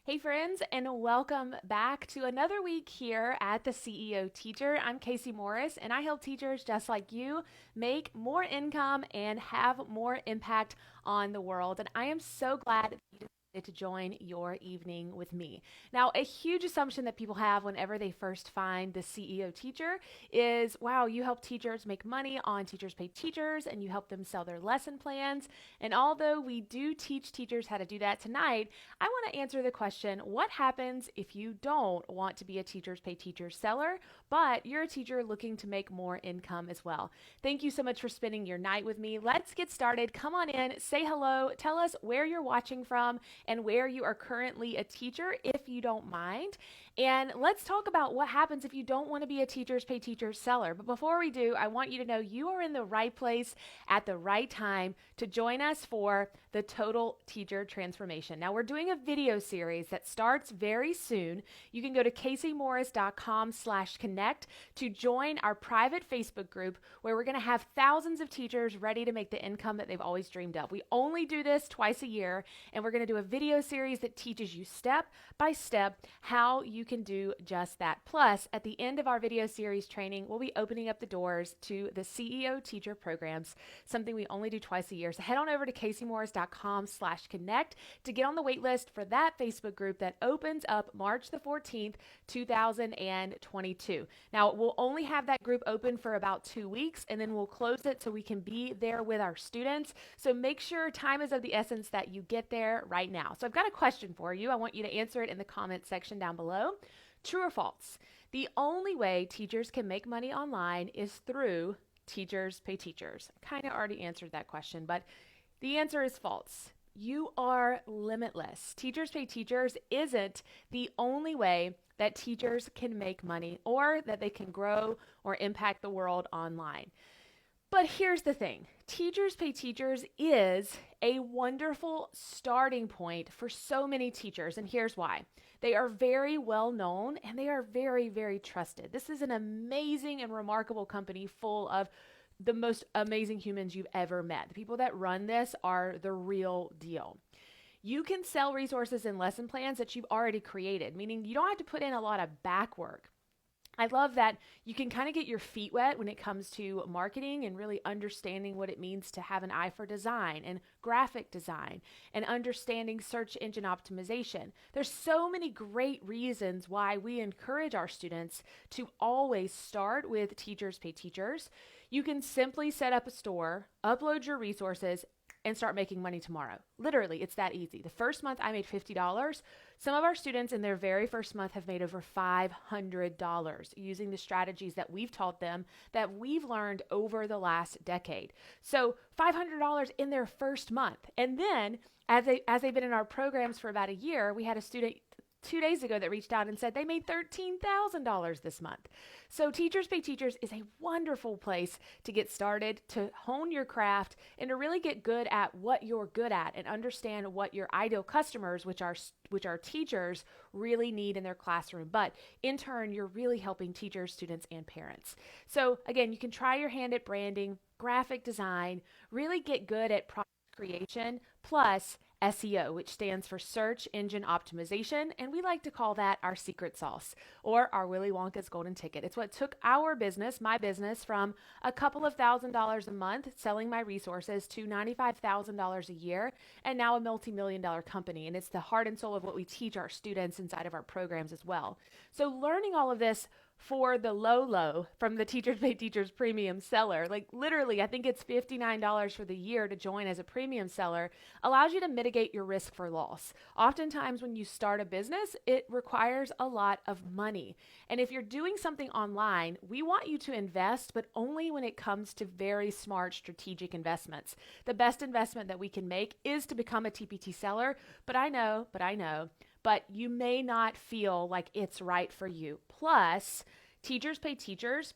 Hey, friends, and welcome back to another week here at the CEO Teacher. I'm Casey Morris, and I help teachers just like you make more income and have more impact on the world. And I am so glad that you decided to join your evening with me. Now, a huge assumption that people have whenever they first find the CEO Teacher is, wow, you help teachers make money on Teachers Pay Teachers, and you help them sell their lesson plans. And although we do teach teachers how to do that tonight, I want to answer the question, what happens if you don't want to be a Teachers Pay Teachers seller, but you're a teacher looking to make more income as well? Thank you so much for spending your night with me. Let's get started. Come on in, say hello, tell us where you're watching from and where you are currently a teacher, if you don't mind. And let's talk about what happens if you don't want to be a Teachers Pay Teachers seller. But before we do, I want you to know you are in the right place at the right time to join us for the Total Teacher Transformation. Now, we're doing a video series that starts very soon. You can go to caseymorris.com/connect to join our private Facebook group where we're going to have thousands of teachers ready to make the income that they've always dreamed of. We only do this twice a year, and we're going to do a video series that teaches you step by step how you can do just that. Plus, at the end of our video series training, we'll be opening up the doors to the CEO Teacher programs, something we only do twice a year. So head on over to caseymorris.com/connect to get on the wait list for that Facebook group that opens up March the 14th, 2022. Now, we'll only have that group open for about 2 weeks, and then we'll close it so we can be there with our students. So make sure time is of the essence that you get there right now. So I've got a question for you. I want you to answer it in the comment section down below. True or false? The only way teachers can make money online is through Teachers Pay Teachers. I kind of already answered that question, but the answer is false. You are limitless. Teachers Pay Teachers isn't the only way that teachers can make money or that they can grow or impact the world online. But here's the thing, Teachers Pay Teachers is a wonderful starting point for so many teachers, and here's why. They are very well known and they are very, very trusted. This is an amazing and remarkable company full of the most amazing humans you've ever met. The people that run this are the real deal. You can sell resources and lesson plans that you've already created, meaning you don't have to put in a lot of back work. I love that you can kind of get your feet wet when it comes to marketing and really understanding what it means to have an eye for design and graphic design and understanding search engine optimization. There's so many great reasons why we encourage our students to always start with Teachers Pay Teachers. You can simply set up a store, upload your resources, and start making money tomorrow. Literally, it's that easy. The first month I made $50. Some of our students in their very first month have made over $500 using the strategies that we've taught them that we've learned over the last decade. So $500 in their first month. And then as they've been in our programs for about a year, we had a student 2 days ago that reached out and said they made $13,000 this month. So Teachers Pay Teachers is a wonderful place to get started, to hone your craft, and to really get good at what you're good at and understand what your ideal customers, which are teachers, really need in their classroom. But in turn, you're really helping teachers, students, and parents. So again, you can try your hand at branding, graphic design, really get good at product creation, plus SEO, which stands for Search Engine Optimization, and we like to call that our secret sauce or our Willy Wonka's golden ticket. It's what took our business, my business, from a couple of $1,000s a month selling my resources to $95,000 a year, and now a multi-million-dollar company. And it's the heart and soul of what we teach our students inside of our programs as well. So learning all of this for the low from the Teachers Pay Teachers premium seller, like literally, I think it's $59 for the year to join as a premium seller, allows you to mitigate your risk for loss. Oftentimes when you start a business, it requires a lot of money. And if you're doing something online, we want you to invest, but only when it comes to very smart strategic investments. The best investment that we can make is to become a TPT seller, but I know, but you may not feel like it's right for you. Plus, Teachers Pay Teachers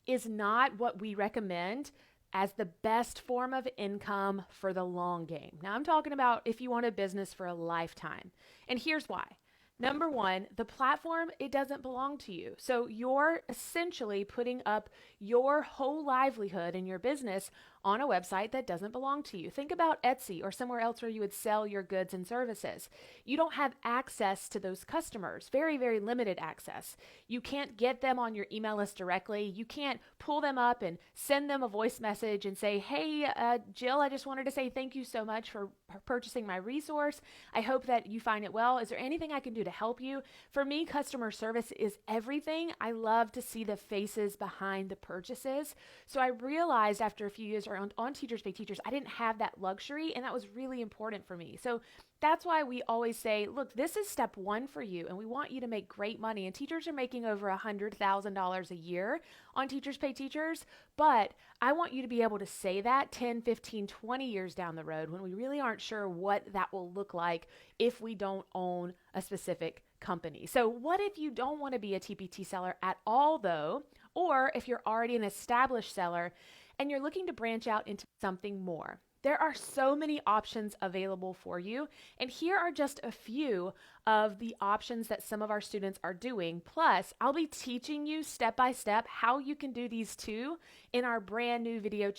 is not what we recommend as the best form of income for the long game. Now, I'm talking about if you want a business for a lifetime. And here's why. Number one, the platform, it doesn't belong to you. So you're essentially putting up your whole livelihood in your business on a website that doesn't belong to you. Think about Etsy or somewhere else where you would sell your goods and services. You don't have access to those customers, very, very limited access. You can't get them on your email list directly. You can't pull them up and send them a voice message and say, hey, Jill, I just wanted to say thank you so much for purchasing my resource. I hope that you find it well. Is there anything I can do to help you? For me, customer service is everything. I love to see the faces behind the purchases. So I realized after a few years on Teachers Pay Teachers, I didn't have that luxury, and that was really important for me. So that's why we always say, look, this is step one for you, and we want you to make great money. And teachers are making over $100,000 a year on Teachers Pay Teachers, but I want you to be able to say that 10, 15, 20 years down the road when we really aren't sure what that will look like if we don't own a specific company. So what if you don't want to be a TPT seller at all, though, or if you're already an established seller and you're looking to branch out into something more? There are so many options available for you, and here are just a few of the options that some of our students are doing. Plus, I'll be teaching you step by step how you can do these too in our brand new video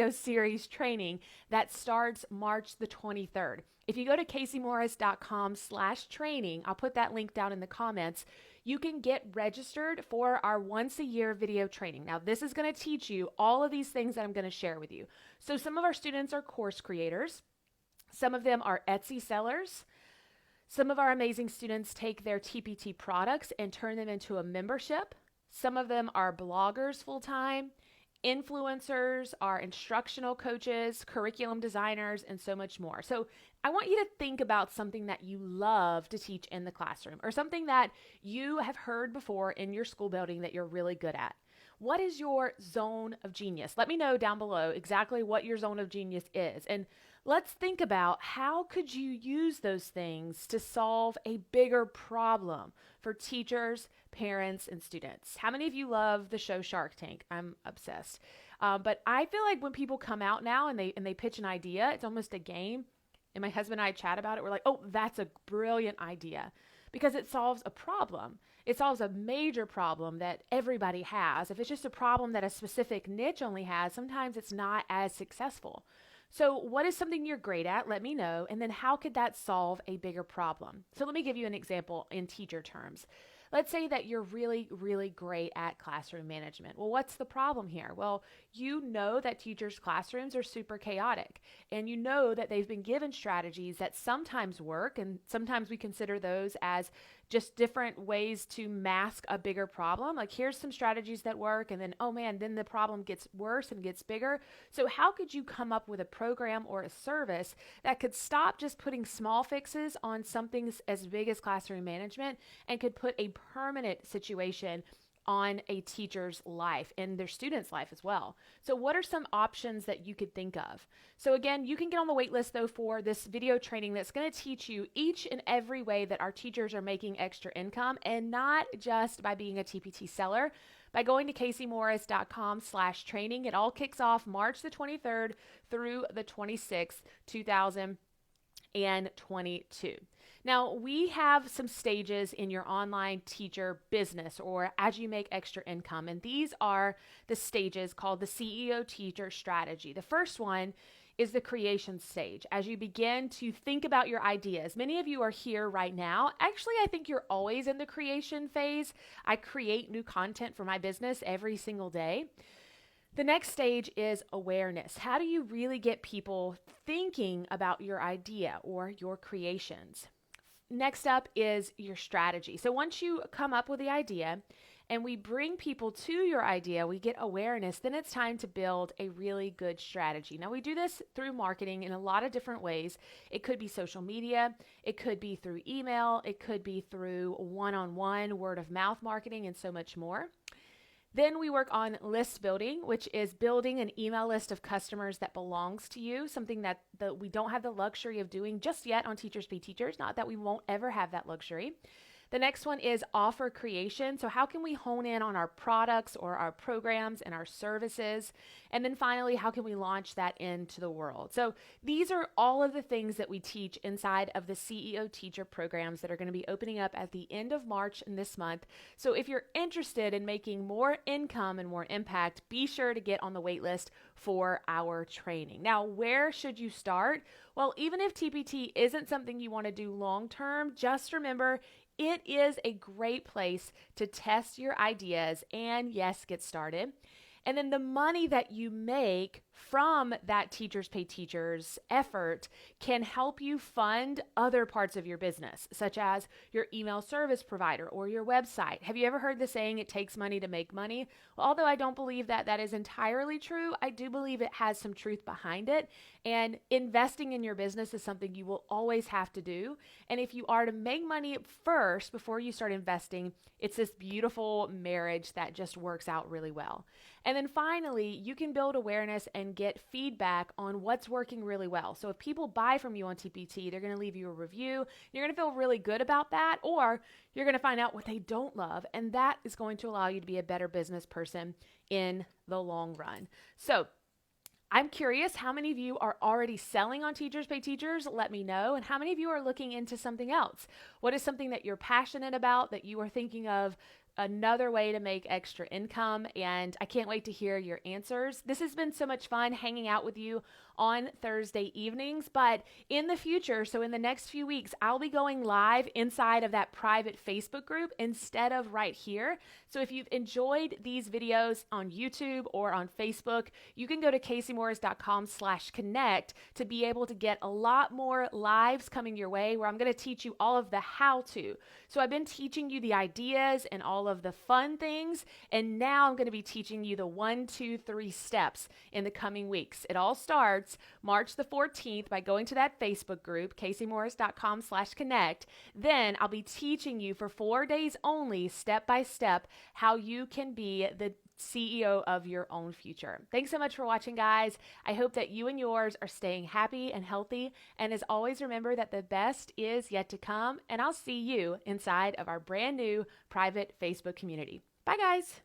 series training that starts March the 23rd. If you go to caseymorris.com/training, I'll put that link down in the comments. You can get registered for our once a year video training. Now, this is going to teach you all of these things that I'm going to share with you. So some of our students are course creators. Some of them are Etsy sellers. Some of our amazing students take their TPT products and turn them into a membership. Some of them are bloggers full-time. Influencers, are instructional coaches, curriculum designers, and so much more. So I want you to think about something that you love to teach in the classroom or something that you have heard before in your school building that you're really good at. What is your zone of genius? Let me know down below exactly what your zone of genius is. And let's think about how could you use those things to solve a bigger problem for teachers, parents, and students. How many of you love the show Shark Tank? I'm obsessed. But I feel like when people come out now and they pitch an idea, it's almost a game. And my husband and I chat about it. We're like, oh, that's a brilliant idea because it solves a problem. It solves a major problem that everybody has. If it's just a problem that a specific niche only has, sometimes it's not as successful. So what is something you're great at? Let me know. And then how could that solve a bigger problem? So let me give you an example in teacher terms. Let's say that you're really, really great at classroom management. Well, what's the problem here? Well, you know that teachers' classrooms are super chaotic, and you know that they've been given strategies that sometimes work, and sometimes we consider those as just different ways to mask a bigger problem. Like, here's some strategies that work, and then, oh man, then the problem gets worse and gets bigger. So how could you come up with a program or a service that could stop just putting small fixes on something as big as classroom management and could put a permanent situation on a teacher's life and their students' life as well? So what are some options that you could think of? So again, you can get on the wait list though for this video training that's going to teach you each and every way that our teachers are making extra income, and not just by being a TPT seller. By going to caseymorris.com/training, it all kicks off March the 23rd through the 26th, 2022. Now, we have some stages in your online teacher business or as you make extra income, and these are the stages called the CEO teacher strategy. The first one is the creation stage. As you begin to think about your ideas, many of you are here right now. Actually, I think you're always in the creation phase. I create new content for my business every single day. The next stage is awareness. How do you really get people thinking about your idea or your creations? Next up is your strategy. So once you come up with the idea and we bring people to your idea, we get awareness, then it's time to build a really good strategy. Now, we do this through marketing in a lot of different ways. It could be social media, it could be through email, it could be through one-on-one word of mouth marketing, and so much more. Then we work on list building, which is building an email list of customers that belongs to you, something that we don't have the luxury of doing just yet on Teachers Pay Teachers, not that we won't ever have that luxury. The next one is offer creation. So, how can we hone in on our products or our programs and our services? And then finally, how can we launch that into the world? So, these are all of the things that we teach inside of the CEO Teacher programs that are going to be opening up at the end of March in this month. So, if you're interested in making more income and more impact, be sure to get on the wait list for our training. Now, where should you start? Well, even if TPT isn't something you want to do long term, just remember it is a great place to test your ideas and, yes, get started. And then the money that you make from that Teachers Pay Teachers effort can help you fund other parts of your business, such as your email service provider or your website. Have you ever heard the saying, it takes money to make money? Well, although I don't believe that that is entirely true, I do believe it has some truth behind it. And investing in your business is something you will always have to do. And if you are to make money first before you start investing, it's this beautiful marriage that just works out really well. And then finally, you can build awareness and get feedback on what's working really well. So if people buy from you on TPT, they're going to leave you a review. You're going to feel really good about that, or you're going to find out what they don't love. And that is going to allow you to be a better business person in the long run. So I'm curious, how many of you are already selling on Teachers Pay Teachers? Let me know. And how many of you are looking into something else? What is something that you're passionate about, that you are thinking of another way to make extra income? And I can't wait to hear your answers. This has been so much fun hanging out with you on Thursday evenings, but in the future, so in the next few weeks, I'll be going live inside of that private Facebook group instead of right here. So if you've enjoyed these videos on YouTube or on Facebook, you can go to caseymorris.com/connect to be able to get a lot more lives coming your way, where I'm going to teach you all of the how to. So I've been teaching you the ideas and all of the fun things, and now I'm going to be teaching you the 1, 2, 3 steps in the coming weeks. It all starts March the 14th by going to that Facebook group, caseymorris.com/connect. Then I'll be teaching you for 4 days only, step by step, how you can be the CEO of your own future. Thanks so much for watching, guys. I hope that you and yours are staying happy and healthy. And as always, remember that the best is yet to come. And I'll see you inside of our brand new private Facebook community. Bye, guys.